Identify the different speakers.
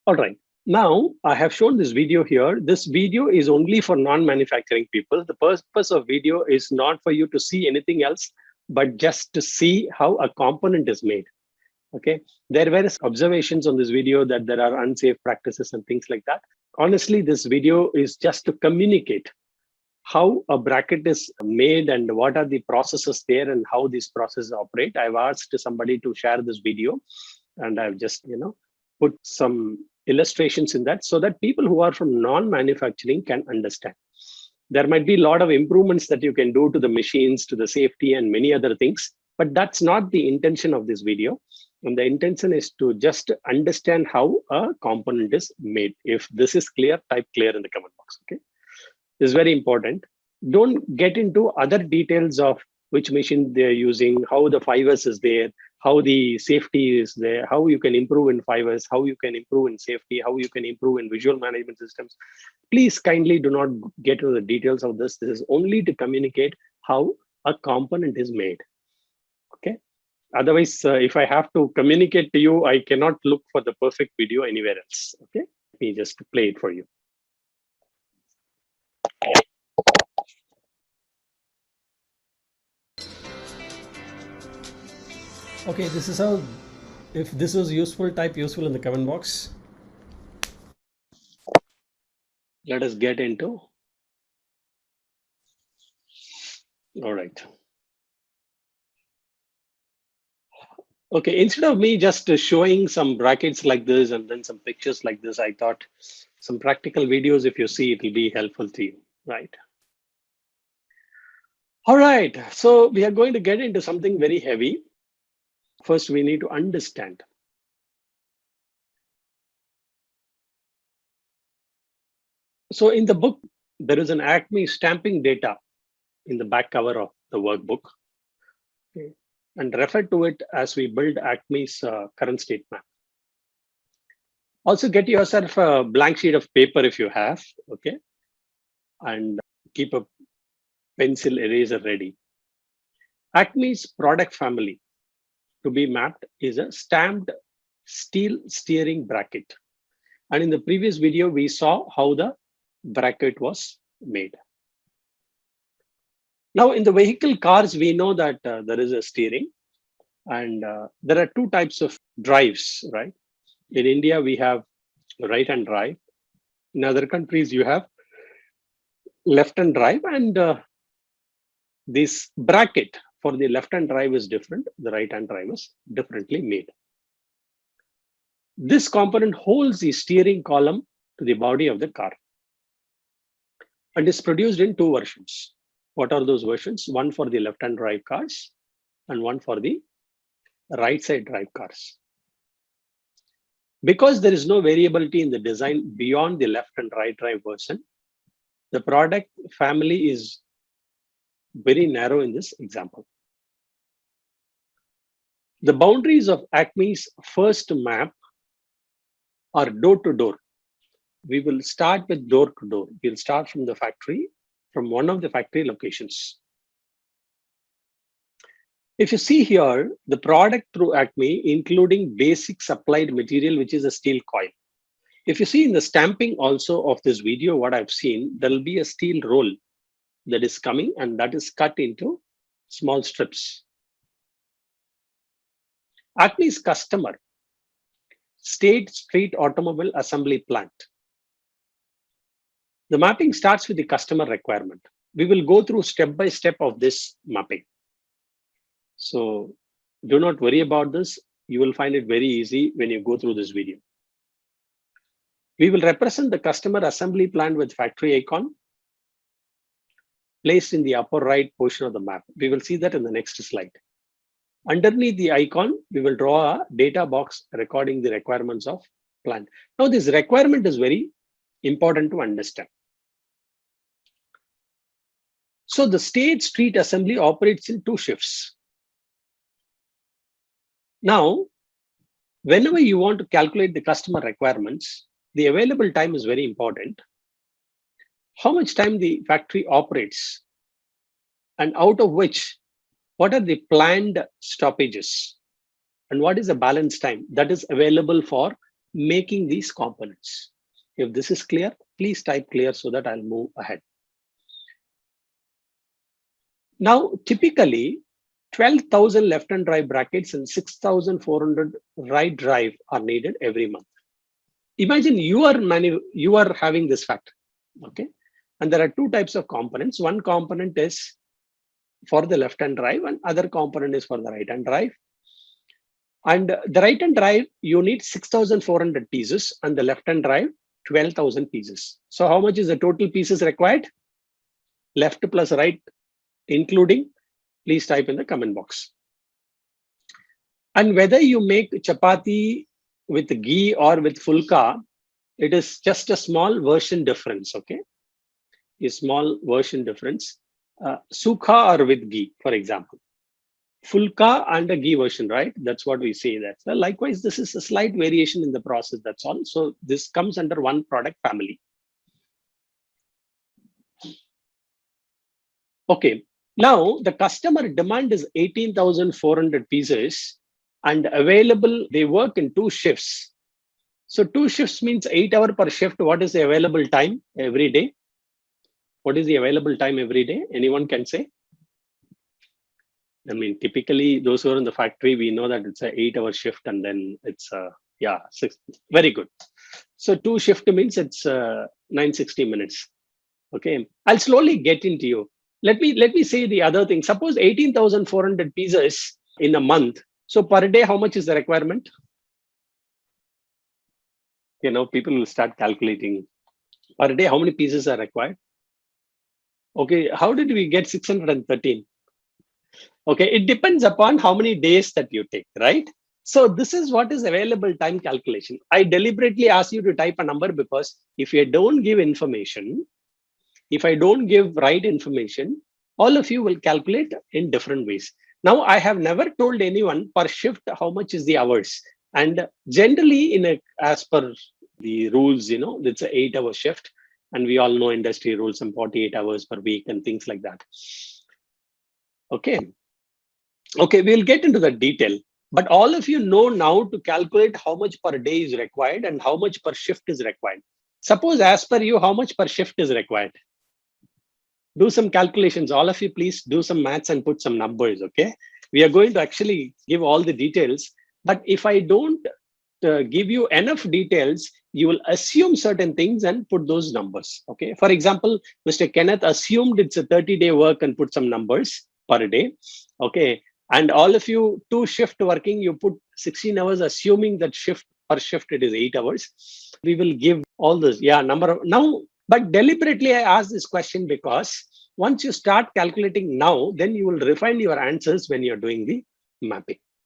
Speaker 1: All right. Now I have shown this video here. This video is only for non-manufacturing people. The purpose of video is not for you to see anything else, but just to see how a component is made. Okay. There are various observations on this video that there are unsafe practices and things like that. Honestly, this video is just to communicate how a bracket is made and what are the processes there and how these processes operate. I've asked somebody to share this video, and I've just, put some illustrations in that so that people who are from non-manufacturing can understand. There might be a lot of improvements that you can do to the machines, to the safety and many other things, but that's not the intention of this video. And the intention is to just understand how a component is made. If this is clear, type clear in the comment box. Okay. This is very important. Don't get into other details of which machine they're using, how the fibers is there, how the safety is there, how you can improve in fibers, how you can improve in safety, how you can improve in visual management systems. Please kindly do not get into the details of this. This is only to communicate how a component is made. Okay. Otherwise, if I have to communicate to you, I cannot look for the perfect video anywhere else. Okay. Let me just play it for you. Okay, this is how, if this was useful, type useful in the comment box. Let us get into. All right. Okay, instead of me just showing some brackets like this and then some pictures like this, I thought some practical videos, if you see, it will be helpful to you, right? All right, so we are going to get into something very heavy. First, we need to understand. So in the book, there is an Acme stamping data in the back cover of the workbook. Okay. And refer to it as we build Acme's current state map. Also get yourself a blank sheet of paper if you have, okay? And keep a pencil eraser ready. Acme's product family to be mapped is a stamped steel steering bracket. And in the previous video, we saw how the bracket was made. Now in the vehicle cars, we know that there is a steering and there are two types of drives, right? In India, we have right-hand drive. In other countries, you have left-hand drive, and this bracket for the left-hand drive is different. The right-hand drive is differently made. This component holds the steering column to the body of the car and is produced in two versions. What are those versions? One for the left-hand drive cars and one for the right-side drive cars. Because there is no variability in the design beyond the left and right drive version, the product family is very narrow in this example. The boundaries of Acme's first map are door to door. We will start with door to door. We'll start from the factory, from one of the factory locations. If you see here, the product through Acme, including basic supplied material, which is a steel coil. If you see in the stamping also of this video, what I've seen, there'll be a steel roll that is coming and that is cut into small strips. Acme's customer, State Street Automobile Assembly Plant. The mapping starts with the customer requirement. We will go through step by step of this mapping. So do not worry about this. You will find it very easy when you go through this video. We will represent the customer assembly plant with factory icon placed in the upper right portion of the map. We will see that in the next slide. Underneath the icon, we will draw a data box recording the requirements of plant. Now this requirement is very important to understand. So the State Street Assembly operates in two shifts. Now, whenever you want to calculate the customer requirements, the available time is very important. How much time the factory operates and out of which, what are the planned stoppages and what is the balance time that is available for making these components. If this is clear, please type clear so that I'll move ahead. Now, typically, 12,000 left and right brackets and 6,400 right drive are needed every month. Imagine you are having this factory, okay? And there are two types of components. One component is for the left hand drive and other component is for the right hand drive. And the right hand drive, you need 6,400 pieces, and the left hand drive, 12,000 pieces. So how much is the total pieces required? Left plus right, including, please type in the comment box. And whether you make chapati with ghee or with fulka, it is just a small version difference, okay? A small version difference. Sukha or with ghee, for example. Fulka and a ghee version, right? That's what we say that. So likewise, this is a slight variation in the process, that's all. So this comes under one product family. Okay, now the customer demand is 18,400 pieces and available, they work in 2 shifts. So 2 shifts means 8 hours per shift. What is the available time every day? What is the available time every day? Anyone can say? I mean, typically those who are in the factory, we know that it's an 8-hour shift and then it's 6. Very good. So 2 shift means it's 960 minutes. Okay, I'll slowly get into you. Let me say the other thing. Suppose 18,400 pieces in a month. So per day, how much is the requirement? You know, people will start calculating per day, how many pieces are required? Okay, how did we get 613? Okay, it depends upon how many days that you take, right? So this is what is available time calculation. I deliberately ask you to type a number because if you don't give information, if I don't give right information, all of you will calculate in different ways. Now, I have never told anyone per shift how much is the hours. And generally, as per the rules, you know, it's an 8-hour shift. And we all know industry rules and 48 hours per week and things like that. Okay. Okay, we'll get into the detail. But all of you know now to calculate how much per day is required and how much per shift is required. Suppose as per you, how much per shift is required? Do some calculations. All of you, please do some maths and put some numbers, okay? We are going to actually give all the details. But if I don't give you enough details, you will assume certain things and put those numbers, okay? For example, Mr. Kenneth assumed it's a 30-day work and put some numbers per day, okay? And all of you, 2 shift working, you put 16 hours, assuming that shift per shift, it is 8 hours. We will give all this, number of, now, but deliberately I ask this question because once you start calculating now, then you will refine your answers when you're doing the mapping.